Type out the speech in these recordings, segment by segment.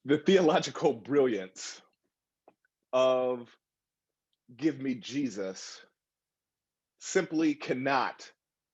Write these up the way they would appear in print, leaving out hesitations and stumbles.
The theological brilliance of Give Me Jesus simply cannot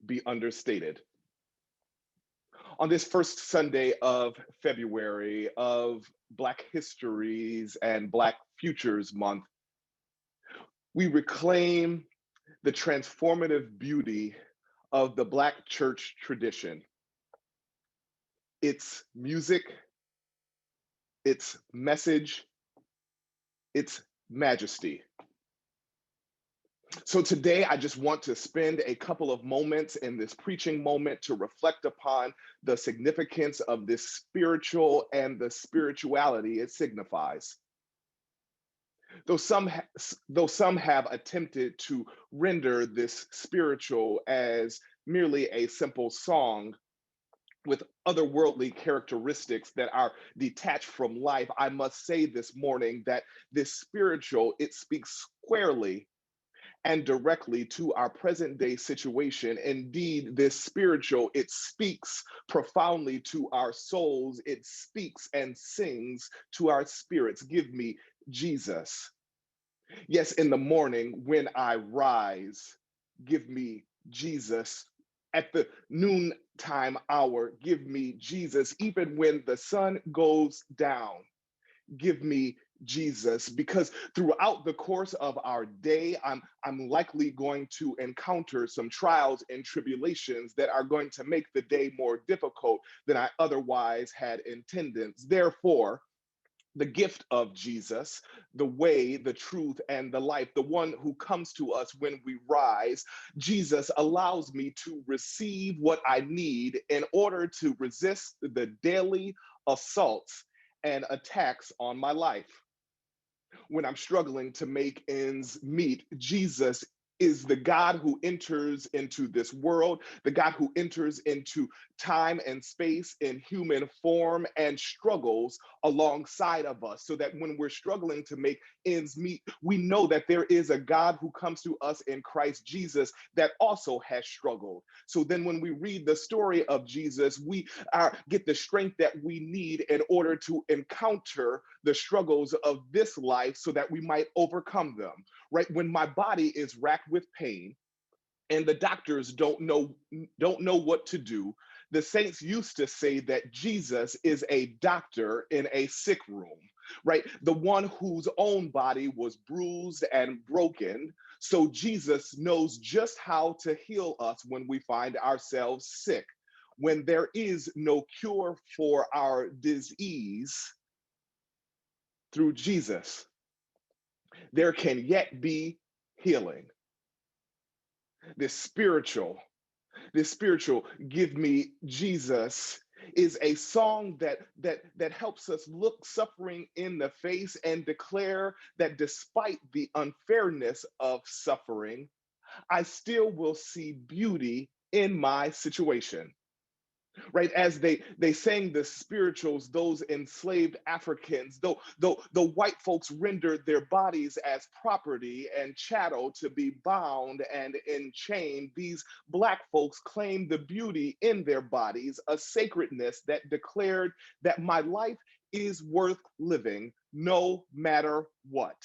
be understated. On this first Sunday of February of Black Histories and Black Futures Month, we reclaim the transformative beauty of the Black church tradition, its music, its message, its majesty. So today, I just want to spend a couple of moments in this preaching moment to reflect upon the significance of this spiritual and the spirituality it signifies. Though some, ha- though some have attempted to render this spiritual as merely a simple song with otherworldly characteristics that are detached from life, I must say this morning that this spiritual, it speaks squarely and directly to our present day situation. Indeed, this spiritual, it speaks profoundly to our souls. It speaks and sings to our spirits. Give me Jesus. Yes, in the morning when I rise, give me Jesus. At the noontime hour, give me Jesus. Even when the sun goes down, give me Jesus, because throughout the course of our day, I'm likely going to encounter some trials and tribulations that are going to make the day more difficult than I otherwise had intended. Therefore, the gift of Jesus, the way, the truth, and the life, the one who comes to us when we rise, Jesus allows me to receive what I need in order to resist the daily assaults and attacks on my life. When I'm struggling to make ends meet, Jesus is the God who enters into this world, the God who enters into time and space in human form and struggles alongside of us, so that when we're struggling to make ends meet, we know that there is a God who comes to us in Christ Jesus that also has struggled. So then when we read the story of Jesus, we get the strength that we need in order to encounter the struggles of this life so that we might overcome them. Right, when my body is racked with pain and the doctors don't know what to do, the saints used to say that Jesus is a doctor in a sick room. Right, the one whose own body was bruised and broken, so Jesus knows just how to heal us when we find ourselves sick. When there is no cure for our disease, through Jesus there can yet be healing. This spiritual this spiritual give me Jesus is a song that helps us look suffering in the face and declare that despite the unfairness of suffering, I still will see beauty in my situation. Right, as they sang the spirituals, those enslaved Africans, though the white folks rendered their bodies as property and chattel to be bound and enchained, these black folks claimed the beauty in their bodies, a sacredness that declared that my life is worth living no matter what.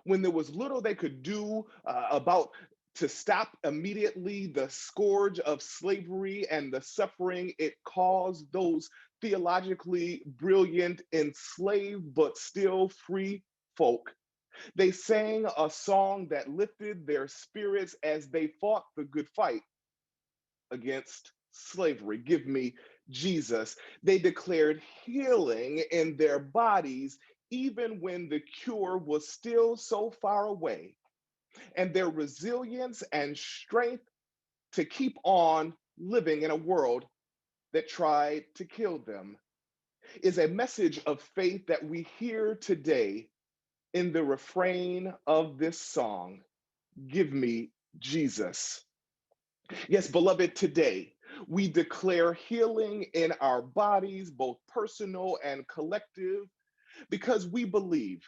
When there was little they could do about to stop immediately the scourge of slavery and the suffering it caused, those theologically brilliant, enslaved but still free folk, they sang a song that lifted their spirits as they fought the good fight against slavery. Give me Jesus. They declared healing in their bodies even when the cure was still so far away, and their resilience and strength to keep on living in a world that tried to kill them is a message of faith that we hear today in the refrain of this song. Give me Jesus. Yes, beloved, today we declare healing in our bodies, both personal and collective, because we believe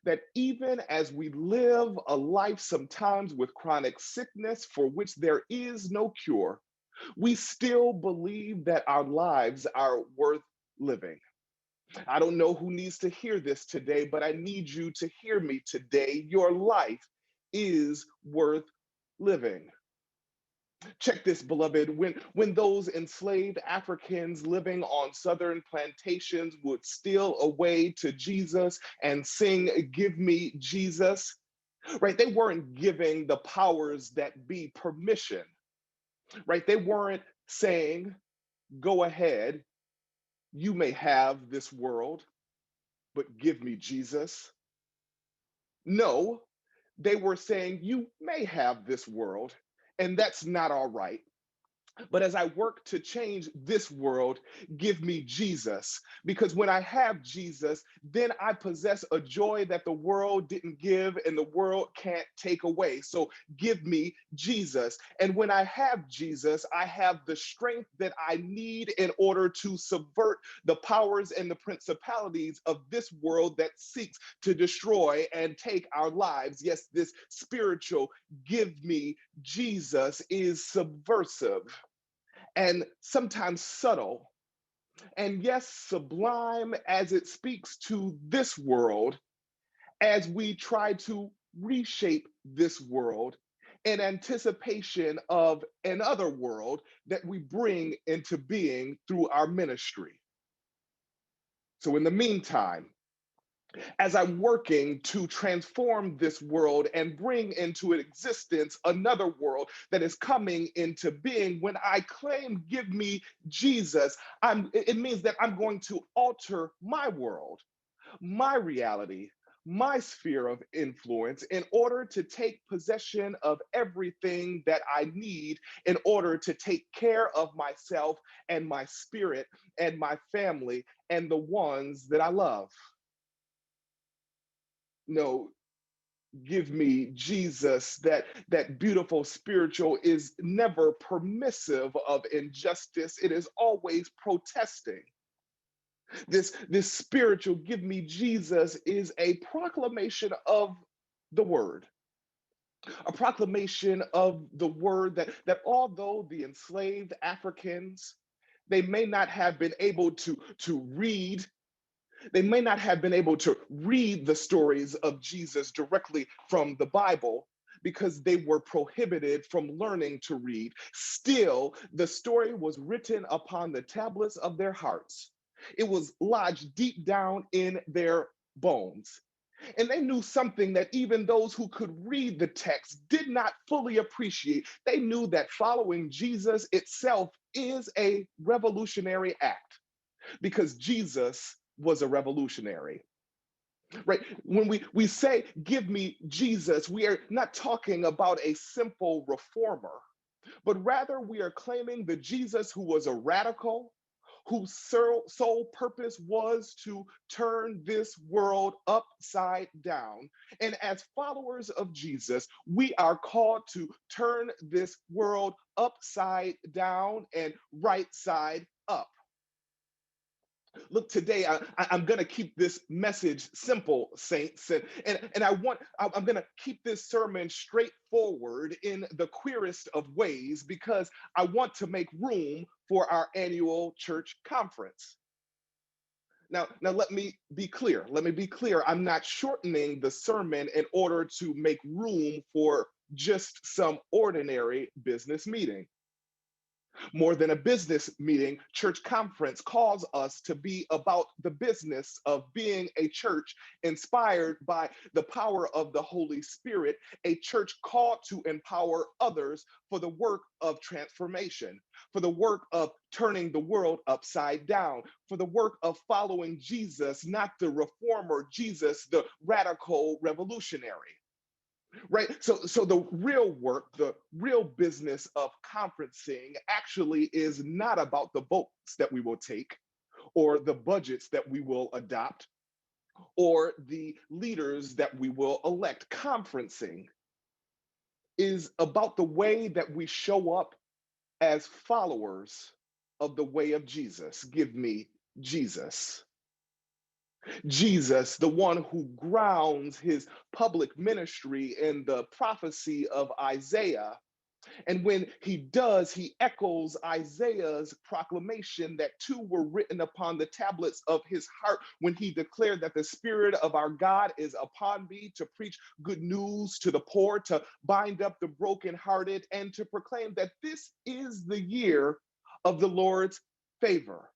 that even as we live a life sometimes with chronic sickness for which there is no cure, we still believe that our lives are worth living. I don't know who needs to hear this today, but I need you to hear me today. Your life is worth living. Check this, beloved. When those enslaved Africans living on southern plantations would steal away to Jesus and sing, "Give me Jesus," right? They weren't giving the powers that be permission, right? They weren't saying, "Go ahead, you may have this world, but give me Jesus." No, they were saying, "You may have this world, and that's not all right. But as I work to change this world, give me Jesus. Because when I have Jesus, then I possess a joy that the world didn't give and the world can't take away. So give me Jesus. And when I have Jesus, I have the strength that I need in order to subvert the powers and the principalities of this world that seeks to destroy and take our lives. Yes, this spiritual "give me Jesus" is subversive and sometimes subtle, and yes, sublime as it speaks to this world as we try to reshape this world in anticipation of another world that we bring into being through our ministry. So, in the meantime, as I'm working to transform this world and bring into existence another world that is coming into being, when I claim "give me Jesus," it means that I'm going to alter my world, my reality, my sphere of influence in order to take possession of everything that I need in order to take care of myself and my spirit and my family and the ones that I love. No, give me Jesus. That beautiful spiritual is never permissive of injustice. It is always protesting. This spiritual "give me Jesus" is a proclamation of the word, a proclamation of the word that although the enslaved Africans, they may not have been able to read, they may not have been able to read the stories of Jesus directly from the Bible because they were prohibited from learning to read. Still, the story was written upon the tablets of their hearts. It was lodged deep down in their bones. And they knew something that even those who could read the text did not fully appreciate. They knew that following Jesus itself is a revolutionary act because Jesus was a revolutionary, right? When we say "give me Jesus," we are not talking about a simple reformer, but rather we are claiming the Jesus who was a radical, whose sole purpose was to turn this world upside down. And as followers of Jesus, we are called to turn this world upside down and right side up. Look, today I'm going to keep this message simple, saints, and I'm going to keep this sermon straightforward in the queerest of ways because I want to make room for our annual church conference. Now let me be clear. Let me be clear. I'm not shortening the sermon in order to make room for just some ordinary business meeting. More than a business meeting, church conference calls us to be about the business of being a church inspired by the power of the Holy Spirit, a church called to empower others for the work of transformation, for the work of turning the world upside down, for the work of following Jesus, not the reformer Jesus, the radical revolutionary. Right. So the real work, the real business of conferencing actually is not about the votes that we will take or the budgets that we will adopt or the leaders that we will elect. Conferencing is about the way that we show up as followers of the way of Jesus. Give me Jesus. Jesus, the one who grounds his public ministry in the prophecy of Isaiah, And when he does, he echoes Isaiah's proclamation that two were written upon the tablets of his heart when he declared that the Spirit of our God is upon me to preach good news to the poor, to bind up the brokenhearted, and to proclaim that this is the year of the Lord's favor.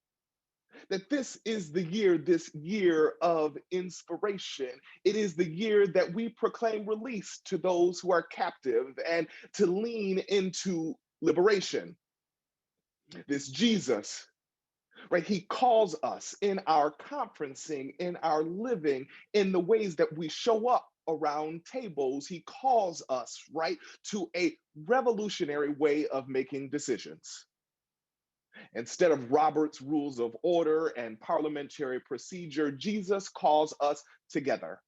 That this is the year, this year of inspiration. It is the year that we proclaim release to those who are captive and to lean into liberation. This Jesus, right? He calls us in our conferencing, in our living, in the ways that we show up around tables. He calls us, right, to a revolutionary way of making decisions. Instead of Robert's rules of order and parliamentary procedure, Jesus calls us together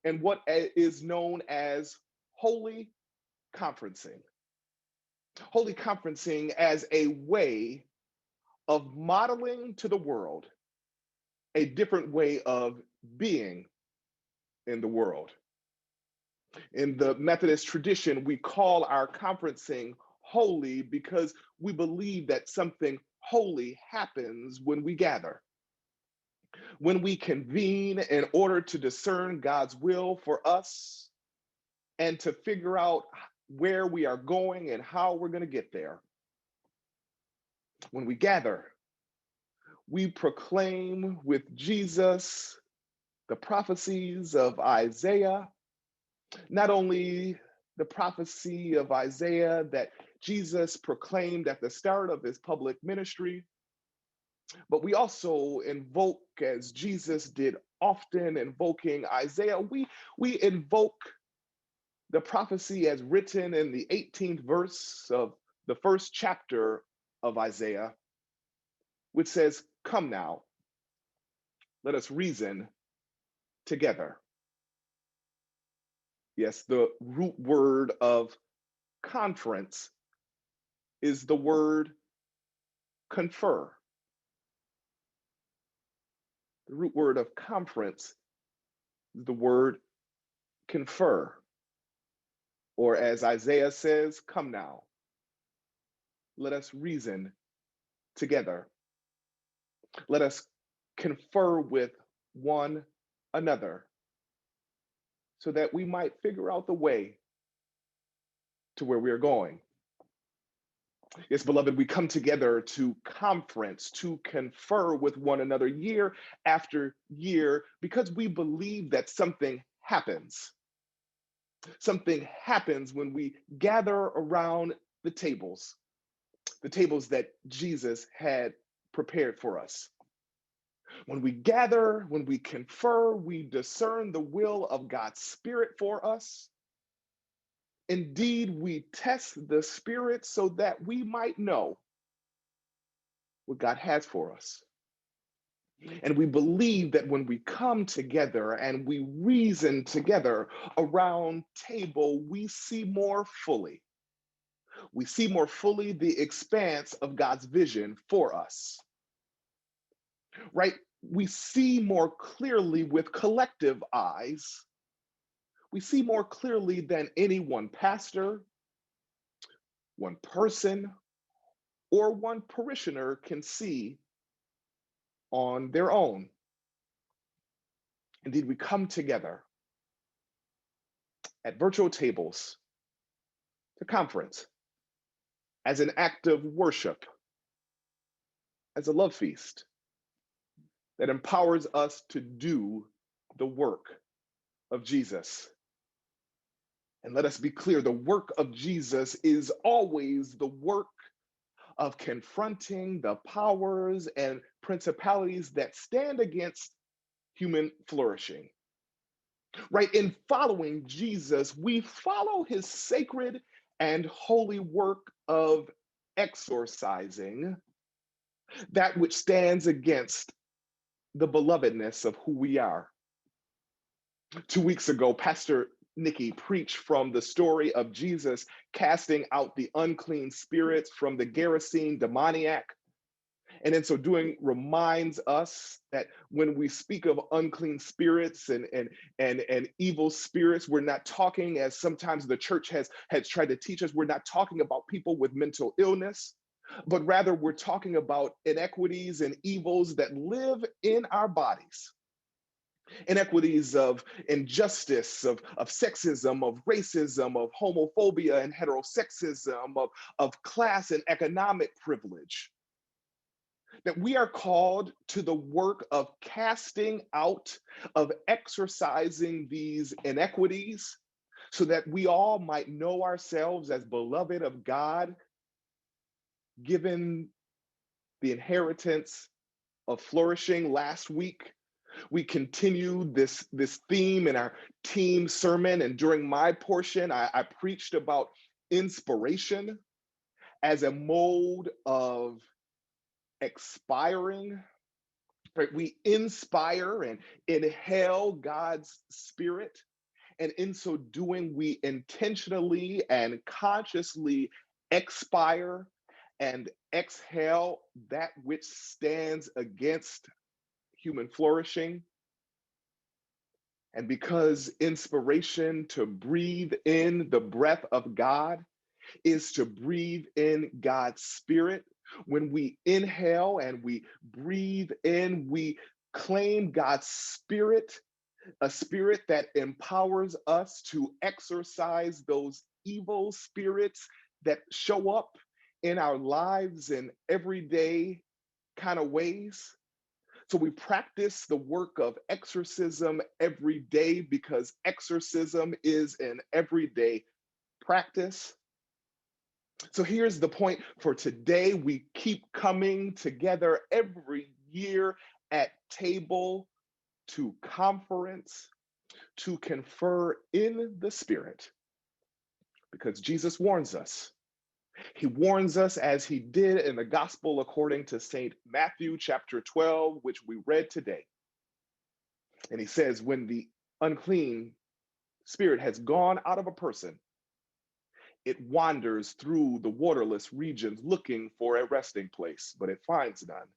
in what is known as holy conferencing. Holy conferencing as a way of modeling to the world a different way of being in the world. In the Methodist tradition, we call our conferencing holy because we believe that something holy happens when we gather, when we convene in order to discern God's will for us and to figure out where we are going and how we're going to get there. When we gather, we proclaim with Jesus the prophecies of Isaiah, not only the prophecy of Isaiah that Jesus proclaimed at the start of his public ministry, but we also invoke, as Jesus did often, invoking Isaiah, we invoke the prophecy as written in the 18th verse of the first chapter of Isaiah, which says, "Come now, let us reason together." Yes, the root word of conference is the word confer. The root word of conference is the word confer. Or as Isaiah says, "Come now, let us reason together. Let us confer with one another so that we might figure out the way to where we are going." Yes, beloved, we come together to conference, to confer with one another year after year because we believe that something happens. Something happens when we gather around the tables that Jesus had prepared for us. When we gather, when we confer, we discern the will of God's Spirit for us. Indeed, we test the Spirit so that we might know what God has for us. And we believe that when we come together and we reason together around table, we see more fully. We see more fully the expanse of God's vision for us. Right? We see more clearly with collective eyes. We see more clearly than any one pastor, one person, or one parishioner can see on their own. Indeed, we come together at virtual tables to conference as an act of worship, as a love feast that empowers us to do the work of Jesus. And let us be clear, the work of Jesus is always the work of confronting the powers and principalities that stand against human flourishing. Right? In following Jesus, we follow his sacred and holy work of exorcising that which stands against the belovedness of who we are. 2 weeks ago, Pastor Nikki preached from the story of Jesus casting out the unclean spirits from the Gerasene demoniac. And in so doing, reminds us that when we speak of unclean spirits and evil spirits, we're not talking, as sometimes the church has tried to teach us, we're not talking about people with mental illness, but rather we're talking about inequities and evils that live in our bodies. Inequities of injustice, of sexism, of racism, of homophobia and heterosexism, of class and economic privilege, that we are called to the work of casting out, of exorcising these inequities, so that we all might know ourselves as beloved of God, given the inheritance of flourishing. Last week, we continued this theme in our team sermon, and during my portion, I preached about inspiration as a mode of expiring, right? We inspire and inhale God's spirit. And in so doing, we intentionally and consciously expire and exhale that which stands against human flourishing. And because inspiration, to breathe in the breath of God, is to breathe in God's spirit. When we inhale and we breathe in, we claim God's spirit, a spirit that empowers us to exorcise those evil spirits that show up in our lives in everyday kind of ways. So we practice the work of exorcism every day because exorcism is an everyday practice. So here's the point for today. We keep coming together every year at table to conference, to confer in the Spirit, because Jesus warns us. He warns us, as he did in the gospel according to St. Matthew chapter 12, which we read today. And he says, when the unclean spirit has gone out of a person, it wanders through the waterless regions looking for a resting place, but it finds none.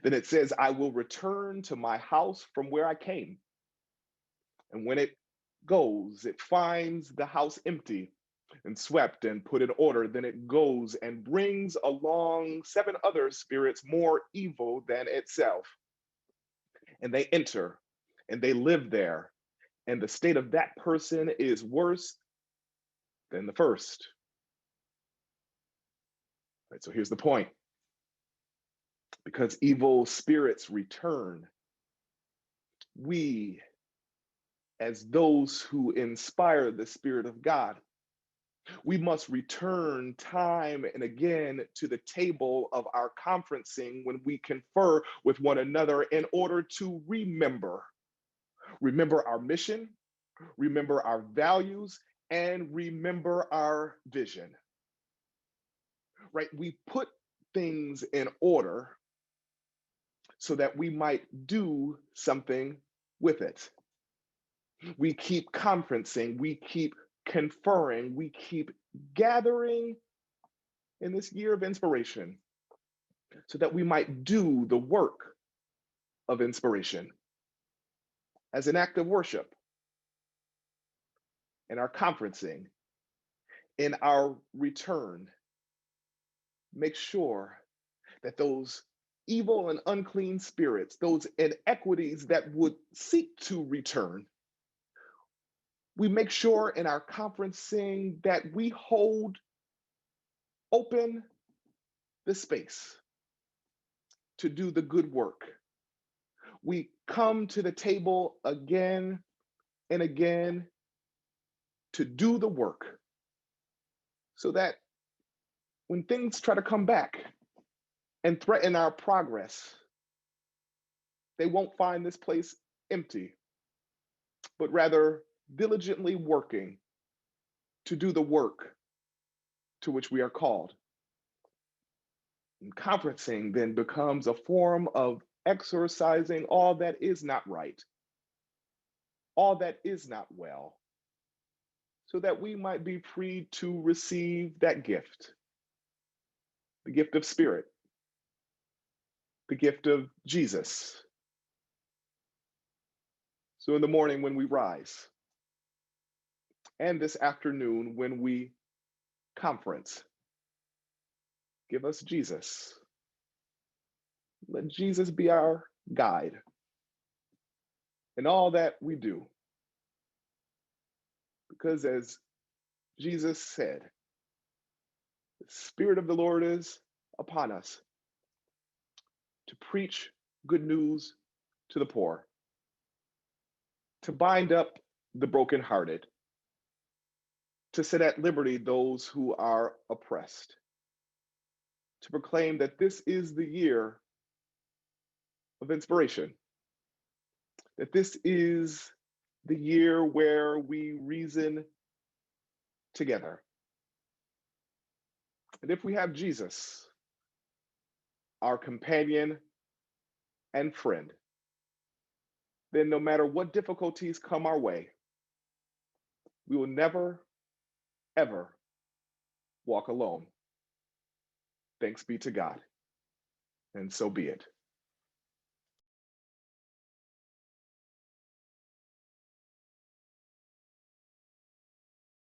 Then it says, I will return to my house from where I came. And when it goes, it finds the house empty and swept and put in order. Then it goes and brings along 7 other spirits more evil than itself. And they enter and they live there. And the state of that person is worse than the first. Right, so here's the point. Because evil spirits return, we, as those who inspire the Spirit of God, we must return time and again to the table of our conferencing when we confer with one another in order to remember our mission, remember our values, and remember our vision. Right? We put things in order so that we might do something with it. We keep conferencing, we keep conferring, we keep gathering in this year of inspiration so that we might do the work of inspiration as an act of worship in our conferencing, in our return. Make sure that those evil and unclean spirits, those inequities that would seek to return, we make sure in our conferencing that we hold open the space to do the good work. We come to the table again and again to do the work so that when things try to come back and threaten our progress, they won't find this place empty, but rather diligently working to do the work to which we are called. And conferencing then becomes a form of exorcising all that is not right, all that is not well, so that we might be free to receive that gift, the gift of spirit, the gift of Jesus. So in the morning when we rise, and this afternoon when we conference, give us Jesus. Let Jesus be our guide in all that we do. Because as Jesus said, the Spirit of the Lord is upon us to preach good news to the poor, to bind up the brokenhearted, to set at liberty those who are oppressed, to proclaim that this is the year of inspiration, that this is the year where we reason together. And if we have Jesus, our companion and friend, then no matter what difficulties come our way, we will never, ever walk alone. Thanks be to God. And so be it.